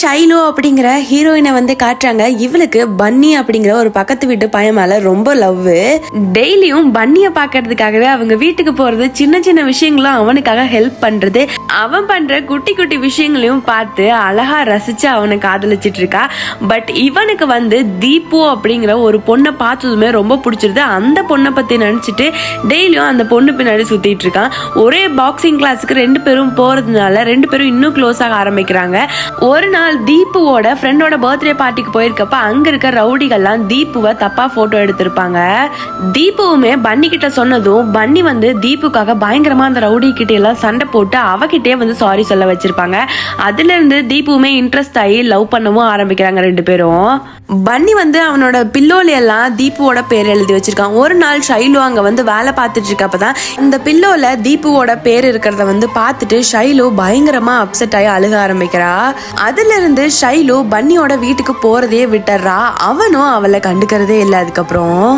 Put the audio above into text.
ஷைலு அப்படிங்கிற ஹீரோயினை வந்து காட்டுறாங்க. இவளுக்கு பன்னி அப்படிங்கிற ஒரு பக்கத்து வீட்டு பையன் மேல ரொம்ப லவ். டெய்லியும் பன்னிய பாக்குறதுக்காகவே அவங்க வீட்டுக்கு போறது, சின்ன சின்ன விஷயங்களும் அவனுக்காக ஹெல்ப் பண்றது, அவன் பண்ற குட்டி குட்டி விஷயங்களையும் பார்த்து அழகா ரசிச்சு அவனை காதலிச்சிட்டு இருக்கா. பட் இவனுக்கு வந்து தீபு அப்படிங்கிற ஒரு பொண்ணை பார்த்ததுமே ரொம்ப பிடிச்சிருது. அந்த பொண்ணை பத்தி நினைச்சிட்டு டெய்லியும் அந்த பொண்ணு பின்னாடி சுத்திட்டு இருக்கான். ஒரே பாக்ஸிங் கிளாஸுக்கு 2 பேரும் போறதுனால 2 பேரும் இன்னும் க்ளோஸ் ஆக ஆரம்பிக்கிறாங்க. ஒரு நாள் தீபுவோட ஃப்ரெண்டோட பர்த்டே பார்ட்டிக்கு போயிருக்கப்ப அங்க இருக்க ரவுடிகள்லாம் தீபுவை தப்பா போட்டோ எடுத்திருப்பாங்க. தீபுவுமே பன்னி கிட்ட சொன்னதும் பன்னி வந்து தீபுக்காக பயங்கரமா அந்த ரவுடி கிட்ட எல்லாம் சண்டை போட்டு அவகிட்டே வந்து சாரி சொல்ல வச்சிருப்பாங்க. அதுல இருந்து தீபுவுமே இன்ட்ரெஸ்ட் ஆகி லவ் பண்ணவும் ஆரம்பிக்கிறாங்க 2 பேரும். பன்னி வந்து அவனோட பில்லோல எல்லாம் தீபுவோட பேர் எழுதி வச்சிருக்கான். ஒரு நாள் ஷைலு அங்க வந்து வேலை பார்த்துட்டு இருக்கப்பதான் இந்த பில்லோல தீபுவோட பேர் இருக்கிறத வந்து பார்த்துட்டு ஷைலு பயங்கரமா அப்செட் ஆகி அழுக ஆரம்பிக்கிறா. அதுல இருந்து ஷைலு பன்னியோட வீட்டுக்கு போறதே விட்டுறா. அவனும் அவளை கண்டுக்கிறதே இல்லை அதுக்கப்புறம்.